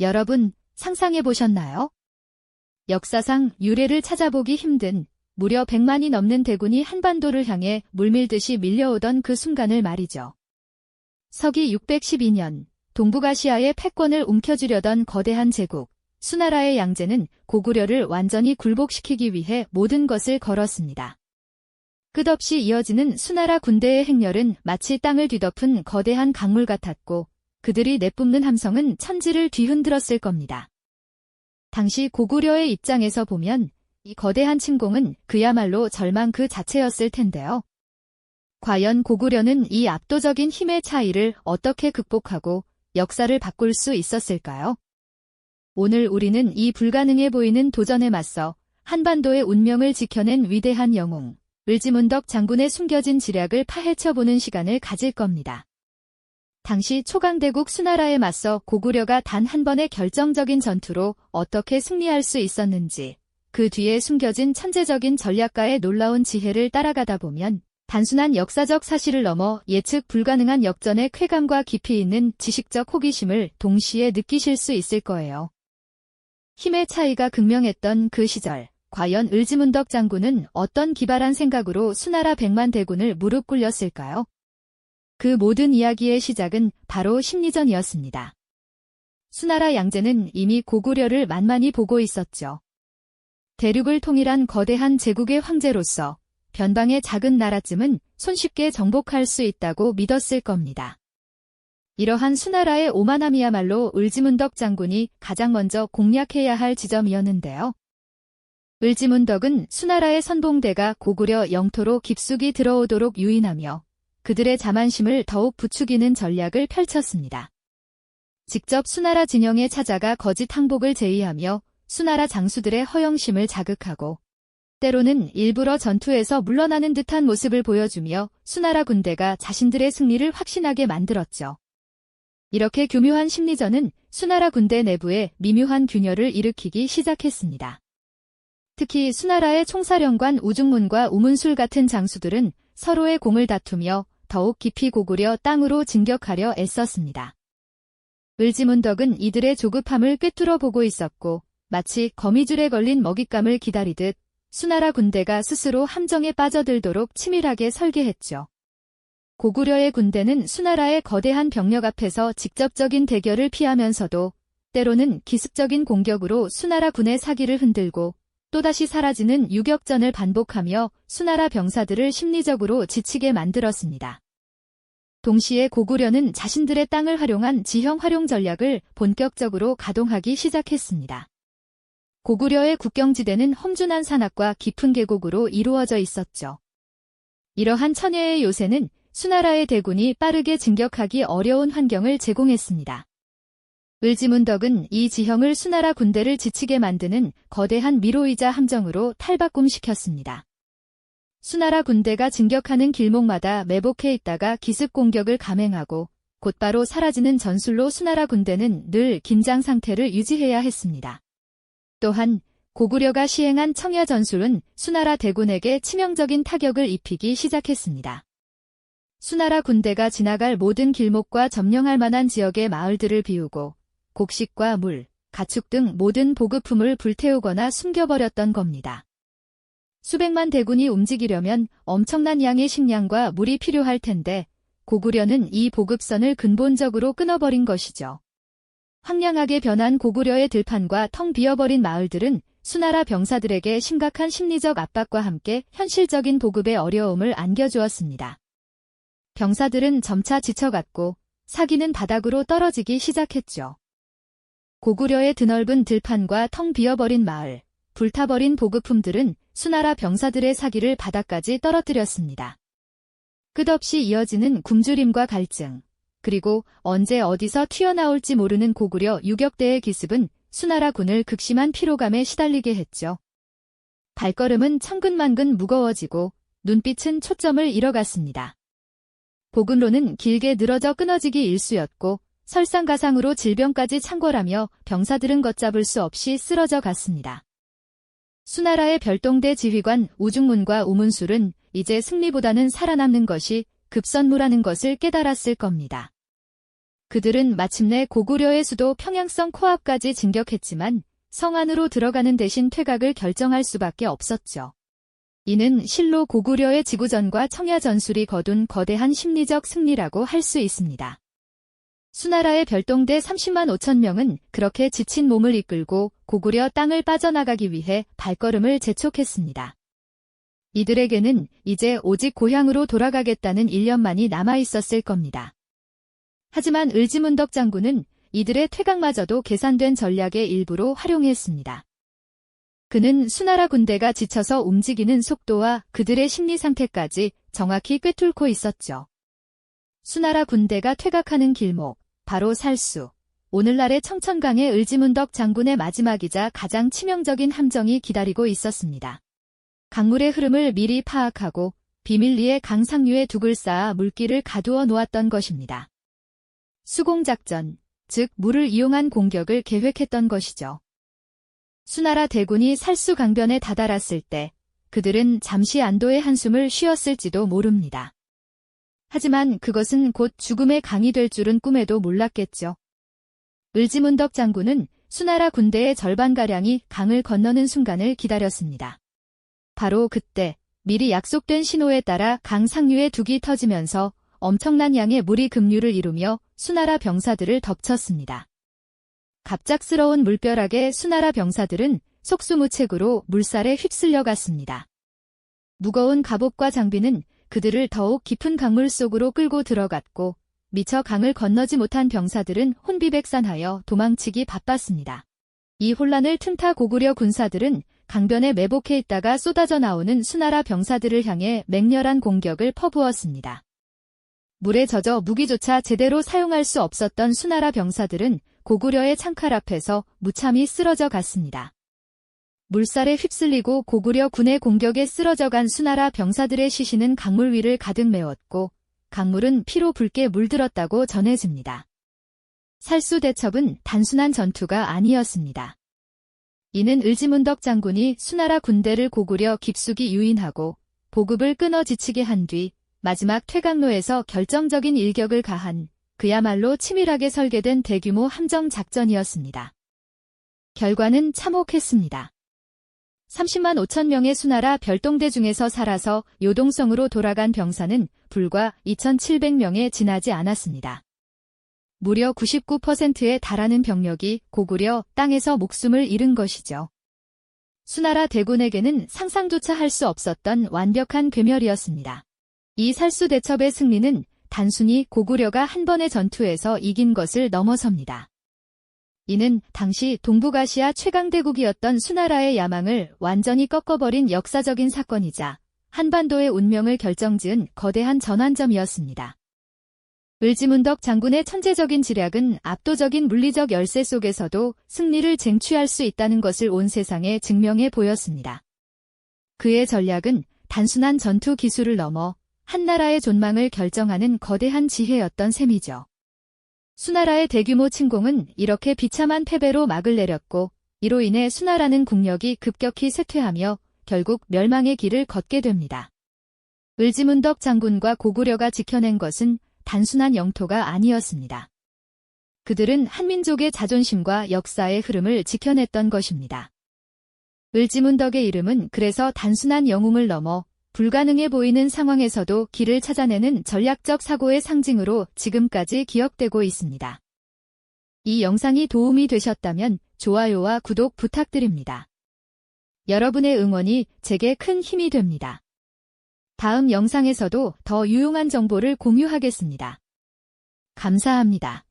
여러분, 상상해 보셨나요? 역사상 유례를 찾아보기 힘든 무려 100만이 넘는 대군이 한반도를 향해 물밀듯이 밀려오던 그 순간을 말이죠. 서기 612년, 동북아시아의 패권을 움켜쥐려던 거대한 제국, 수나라의 양제는 고구려를 완전히 굴복시키기 위해 모든 것을 걸었습니다. 끝없이 이어지는 수나라 군대의 행렬은 마치 땅을 뒤덮은 거대한 강물 같았고, 그들이 내뿜는 함성은 천지를 뒤흔들었을 겁니다. 당시 고구려의 입장에서 보면 이 거대한 침공은 그야말로 절망 그 자체였을 텐데요. 과연 고구려는 이 압도적인 힘의 차이를 어떻게 극복하고 역사를 바꿀 수 있었을까요? 오늘 우리는 이 불가능해 보이는 도전에 맞서 한반도의 운명을 지켜낸 위대한 영웅, 을지문덕 장군의 숨겨진 지략을 파헤쳐보는 시간을 가질 겁니다. 당시 초강대국 수나라에 맞서 고구려가 단 한 번의 결정적인 전투로 어떻게 승리할 수 있었는지, 그 뒤에 숨겨진 천재적인 전략가의 놀라운 지혜를 따라가다 보면 단순한 역사적 사실을 넘어 예측 불가능한 역전의 쾌감과 깊이 있는 지식적 호기심을 동시에 느끼실 수 있을 거예요. 힘의 차이가 극명했던 그 시절, 과연 을지문덕 장군은 어떤 기발한 생각으로 수나라 100만 대군을 무릎 꿇렸을까요? 그 모든 이야기의 시작은 바로 심리전이었습니다. 수나라 양제는 이미 고구려를 만만히 보고 있었죠. 대륙을 통일한 거대한 제국의 황제로서 변방의 작은 나라쯤은 손쉽게 정복할 수 있다고 믿었을 겁니다. 이러한 수나라의 오만함이야말로 을지문덕 장군이 가장 먼저 공략해야 할 지점이었는데요. 을지문덕은 수나라의 선봉대가 고구려 영토로 깊숙이 들어오도록 유인하며 그들의 자만심을 더욱 부추기는 전략을 펼쳤습니다. 직접 수나라 진영에 찾아가 거짓 항복을 제의하며 수나라 장수들의 허영심을 자극하고 때로는 일부러 전투에서 물러나는 듯한 모습을 보여주며 수나라 군대가 자신들의 승리를 확신하게 만들었죠. 이렇게 교묘한 심리전은 수나라 군대 내부에 미묘한 균열을 일으키기 시작했습니다. 특히 수나라의 총사령관 우중문과 우문술 같은 장수들은 서로의 공을 다투며 더욱 깊이 고구려 땅으로 진격하려 애썼습니다. 을지문덕은 이들의 조급함을 꿰뚫어 보고 있었고 마치 거미줄에 걸린 먹잇감을 기다리듯 수나라 군대가 스스로 함정에 빠져들도록 치밀하게 설계했죠. 고구려의 군대는 수나라의 거대한 병력 앞에서 직접적인 대결을 피하면서도 때로는 기습적인 공격으로 수나라 군의 사기를 흔들고 또다시 사라지는 유격전을 반복하며 수나라 병사들을 심리적으로 지치게 만들었습니다. 동시에 고구려는 자신들의 땅을 활용한 지형 활용 전략을 본격적으로 가동하기 시작했습니다. 고구려의 국경지대는 험준한 산악과 깊은 계곡으로 이루어져 있었죠. 이러한 천혜의 요새는 수나라의 대군이 빠르게 진격하기 어려운 환경을 제공했습니다. 을지문덕은 이 지형을 수나라 군대를 지치게 만드는 거대한 미로이자 함정으로 탈바꿈시켰습니다. 수나라 군대가 진격하는 길목마다 매복해 있다가 기습 공격을 감행하고 곧바로 사라지는 전술로 수나라 군대는 늘 긴장 상태를 유지해야 했습니다. 또한 고구려가 시행한 청야 전술은 수나라 대군에게 치명적인 타격을 입히기 시작했습니다. 수나라 군대가 지나갈 모든 길목과 점령할 만한 지역의 마을들을 비우고 곡식과 물, 가축 등 모든 보급품을 불태우거나 숨겨버렸던 겁니다. 수백만 대군이 움직이려면 엄청난 양의 식량과 물이 필요할 텐데 고구려는 이 보급선을 근본적으로 끊어버린 것이죠. 황량하게 변한 고구려의 들판과 텅 비어버린 마을들은 수나라 병사들에게 심각한 심리적 압박과 함께 현실적인 보급의 어려움을 안겨주었습니다. 병사들은 점차 지쳐갔고 사기는 바닥으로 떨어지기 시작했죠. 고구려의 드넓은 들판과 텅 비어버린 마을, 불타버린 보급품들은 수나라 병사들의 사기를 바닥까지 떨어뜨렸습니다. 끝없이 이어지는 굶주림과 갈증, 그리고 언제 어디서 튀어나올지 모르는 고구려 유격대의 기습은 수나라 군을 극심한 피로감에 시달리게 했죠. 발걸음은 천근만근 무거워지고 눈빛은 초점을 잃어갔습니다. 보급로는 길게 늘어져 끊어지기 일쑤였고 설상가상으로 질병까지 창궐하며 병사들은 걷잡을 수 없이 쓰러져 갔습니다. 수나라의 별동대 지휘관 우중문과 우문술은 이제 승리보다는 살아남는 것이 급선무라는 것을 깨달았을 겁니다. 그들은 마침내 고구려의 수도 평양성 코앞까지 진격했지만 성 안으로 들어가는 대신 퇴각을 결정할 수밖에 없었죠. 이는 실로 고구려의 지구전과 청야전술이 거둔 거대한 심리적 승리라고 할 수 있습니다. 수나라의 별동대 30만 5천 명은 그렇게 지친 몸을 이끌고 고구려 땅을 빠져나가기 위해 발걸음을 재촉했습니다. 이들에게는 이제 오직 고향으로 돌아가겠다는 일념만이 남아있었을 겁니다. 하지만 을지문덕 장군은 이들의 퇴각마저도 계산된 전략의 일부로 활용했습니다. 그는 수나라 군대가 지쳐서 움직이는 속도와 그들의 심리 상태까지 정확히 꿰뚫고 있었죠. 수나라 군대가 퇴각하는 길목, 바로 살수. 오늘날의 청천강의 을지문덕 장군의 마지막이자 가장 치명적인 함정이 기다리고 있었습니다. 강물의 흐름을 미리 파악하고 비밀리에 강 상류에 둑을 쌓아 물길을 가두어 놓았던 것입니다. 수공작전, 즉 물을 이용한 공격을 계획했던 것이죠. 수나라 대군이 살수 강변에 다다랐을 때 그들은 잠시 안도의 한숨을 쉬었을지도 모릅니다. 하지만 그것은 곧 죽음의 강이 될 줄은 꿈에도 몰랐겠죠. 을지문덕 장군은 수나라 군대의 절반가량이 강을 건너는 순간을 기다렸습니다. 바로 그때 미리 약속된 신호에 따라 강 상류에 둑이 터지면서 엄청난 양의 물이 급류를 이루며 수나라 병사들을 덮쳤습니다. 갑작스러운 물벼락에 수나라 병사들은 속수무책으로 물살에 휩쓸려 갔습니다. 무거운 갑옷과 장비는 그들을 더욱 깊은 강물 속으로 끌고 들어갔고 미처 강을 건너지 못한 병사들은 혼비백산하여 도망치기 바빴습니다. 이 혼란을 틈타 고구려 군사들은 강변에 매복해 있다가 쏟아져 나오는 수나라 병사들을 향해 맹렬한 공격을 퍼부었습니다. 물에 젖어 무기조차 제대로 사용할 수 없었던 수나라 병사들은 고구려의 창칼 앞에서 무참히 쓰러져 갔습니다. 물살에 휩쓸리고 고구려 군의 공격에 쓰러져 간 수나라 병사들의 시신은 강물 위를 가득 메웠고 강물은 피로 붉게 물들었다고 전해집니다. 살수 대첩은 단순한 전투가 아니었습니다. 이는 을지문덕 장군이 수나라 군대를 고구려 깊숙이 유인하고 보급을 끊어 지치게 한 뒤 마지막 퇴각로에서 결정적인 일격을 가한 그야말로 치밀하게 설계된 대규모 함정 작전이었습니다. 결과는 참혹했습니다. 30만 5천 명의 수나라 별동대 중에서 살아서 요동성으로 돌아간 병사는 불과 2,700명에 지나지 않았습니다. 무려 99%에 달하는 병력이 고구려 땅에서 목숨을 잃은 것이죠. 수나라 대군에게는 상상조차 할 수 없었던 완벽한 괴멸이었습니다. 이 살수 대첩의 승리는 단순히 고구려가 한 번의 전투에서 이긴 것을 넘어섭니다. 이는 당시 동북아시아 최강대국이었던 수나라의 야망을 완전히 꺾어버린 역사적인 사건이자 한반도의 운명을 결정지은 거대한 전환점이었습니다. 을지문덕 장군의 천재적인 지략은 압도적인 물리적 열세 속에서도 승리를 쟁취할 수 있다는 것을 온 세상에 증명해 보였습니다. 그의 전략은 단순한 전투 기술을 넘어 한 나라의 존망을 결정하는 거대한 지혜였던 셈이죠. 수나라의 대규모 침공은 이렇게 비참한 패배로 막을 내렸고 이로 인해 수나라는 국력이 급격히 쇠퇴하며 결국 멸망의 길을 걷게 됩니다. 을지문덕 장군과 고구려가 지켜낸 것은 단순한 영토가 아니었습니다. 그들은 한민족의 자존심과 역사의 흐름을 지켜냈던 것입니다. 을지문덕의 이름은 그래서 단순한 영웅을 넘어 불가능해 보이는 상황에서도 길을 찾아내는 전략적 사고의 상징으로 지금까지 기억되고 있습니다. 이 영상이 도움이 되셨다면 좋아요와 구독 부탁드립니다. 여러분의 응원이 제게 큰 힘이 됩니다. 다음 영상에서도 더 유용한 정보를 공유하겠습니다. 감사합니다.